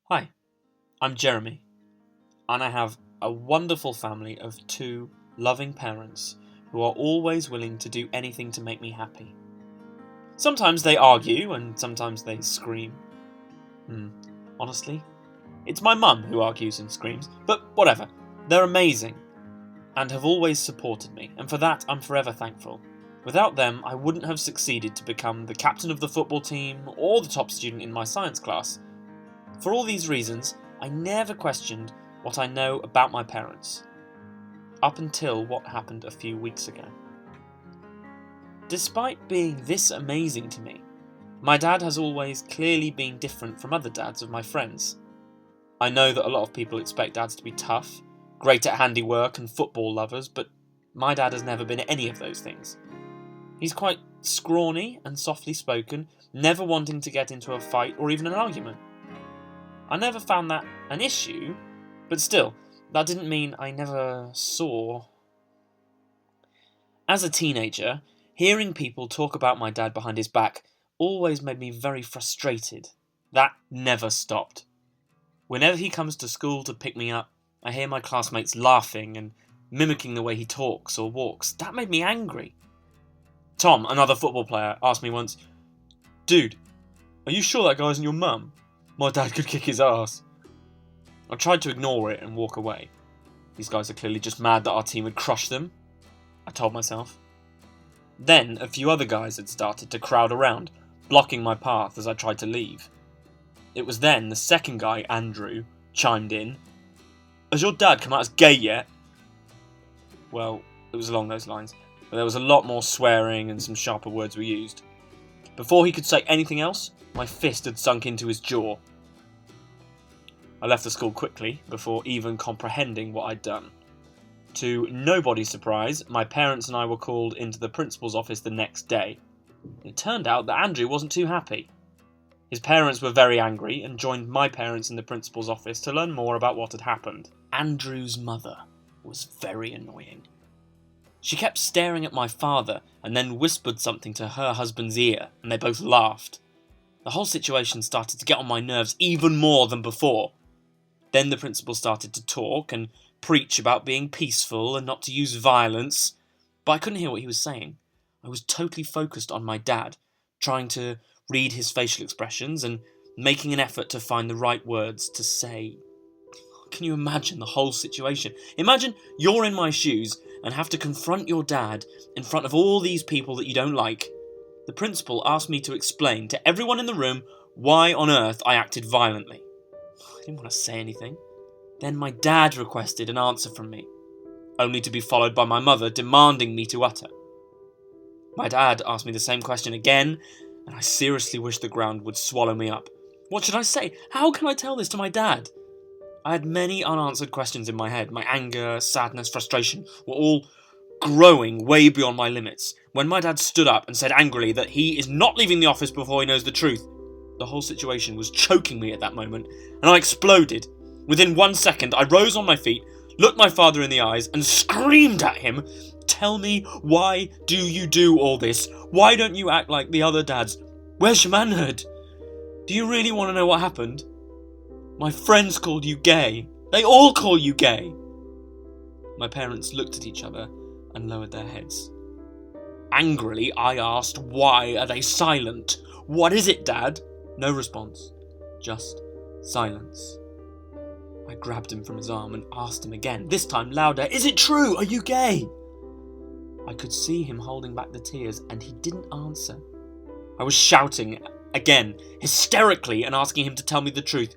Hi, I'm Jeremy, and I have a wonderful family of two loving parents who are always willing to do anything to make me happy. Sometimes they argue, and sometimes they scream. Hmm, honestly, it's my mum who argues and screams, but whatever. They're amazing, and have always supported me, and for that I'm forever thankful. Without them, I wouldn't have succeeded to become the captain of the football team or the top student in my science class. For all these reasons, I never questioned what I know about my parents, up until what happened a few weeks ago. Despite being this amazing to me, my dad has always clearly been different from other dads of my friends. I know that a lot of people expect dads to be tough, great at handiwork and football lovers, but my dad has never been any of those things. He's quite scrawny and softly spoken, never wanting to get into a fight or even an argument. I never found that an issue, but still, that didn't mean I never saw. As a teenager, hearing people talk about my dad behind his back always made me very frustrated. That never stopped. Whenever he comes to school to pick me up, I hear my classmates laughing and mimicking the way he talks or walks. That made me angry. Tom, another football player, asked me once, "Dude, are you sure that guy isn't your mum? My dad could kick his ass." I tried to ignore it and walk away. These guys are clearly just mad that our team had crushed them, I told myself. Then a few other guys had started to crowd around, blocking my path as I tried to leave. It was then the second guy, Andrew, chimed in. "Has your dad come out as gay yet?" Well, it was along those lines, but there was a lot more swearing and some sharper words were used. Before he could say anything else, my fist had sunk into his jaw. I left the school quickly, before even comprehending what I'd done. To nobody's surprise, my parents and I were called into the principal's office the next day. It turned out that Andrew wasn't too happy. His parents were very angry and joined my parents in the principal's office to learn more about what had happened. Andrew's mother was very annoying. She kept staring at my father and then whispered something to her husband's ear, and they both laughed. The whole situation started to get on my nerves even more than before. Then the principal started to talk and preach about being peaceful and not to use violence, but I couldn't hear what he was saying. I was totally focused on my dad, trying to read his facial expressions and making an effort to find the right words to say. Can you imagine the whole situation? Imagine you're in my shoes and have to confront your dad in front of all these people that you don't like. The principal asked me to explain to everyone in the room why on earth I acted violently. I didn't want to say anything. Then my dad requested an answer from me, only to be followed by my mother demanding me to utter. My dad asked me the same question again, and I seriously wish the ground would swallow me up. What should I say? How can I tell this to my dad? I had many unanswered questions in my head. My anger, sadness, frustration were all growing way beyond my limits, when my dad stood up and said angrily that he is not leaving the office before he knows the truth. The whole situation was choking me at that moment, and I exploded. Within 1 second, I rose on my feet, looked my father in the eyes, and screamed at him, "Tell me, why do you do all this? Why don't you act like the other dads? Where's your manhood? Do you really want to know what happened? My friends called you gay. They all call you gay." My parents looked at each other and lowered their heads. Angrily, I asked, "Why are they silent? What is it, Dad?" No response, just silence. I grabbed him from his arm and asked him again, this time louder, "Is it true? Are you gay?" I could see him holding back the tears, and he didn't answer. I was shouting again, hysterically, and asking him to tell me the truth,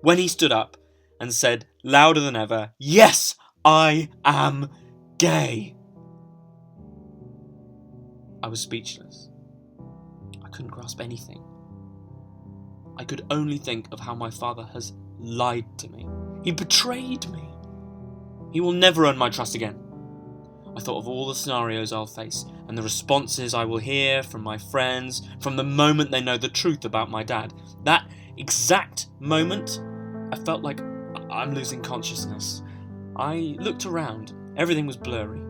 when he stood up and said, louder than ever, "Yes, I am gay." I was speechless. I couldn't grasp anything. I could only think of how my father has lied to me. He betrayed me. He will never earn my trust again. I thought of all the scenarios I'll face and the responses I will hear from my friends from the moment they know the truth about my dad. That exact moment, I felt like I'm losing consciousness. I looked around. Everything was blurry.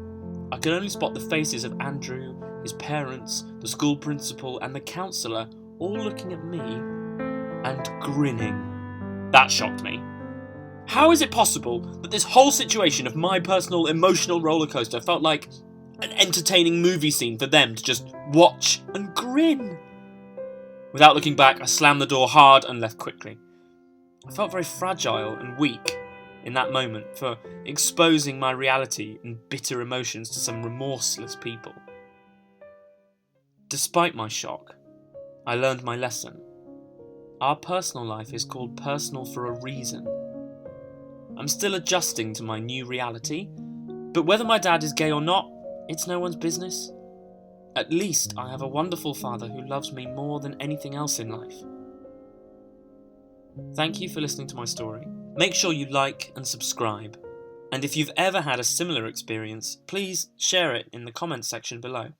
I could only spot the faces of Andrew, his parents, the school principal, and the counsellor all looking at me and grinning. That shocked me. How is it possible that this whole situation of my personal emotional rollercoaster felt like an entertaining movie scene for them to just watch and grin? Without looking back, I slammed the door hard and left quickly. I felt very fragile and weak in that moment for exposing my reality and bitter emotions to some remorseless people. Despite my shock, I learned my lesson. Our personal life is called personal for a reason. I'm still adjusting to my new reality, but whether my dad is gay or not, it's no one's business. At least I have a wonderful father who loves me more than anything else in life. Thank you for listening to my story. Make sure you like and subscribe. And if you've ever had a similar experience, please share it in the comments section below.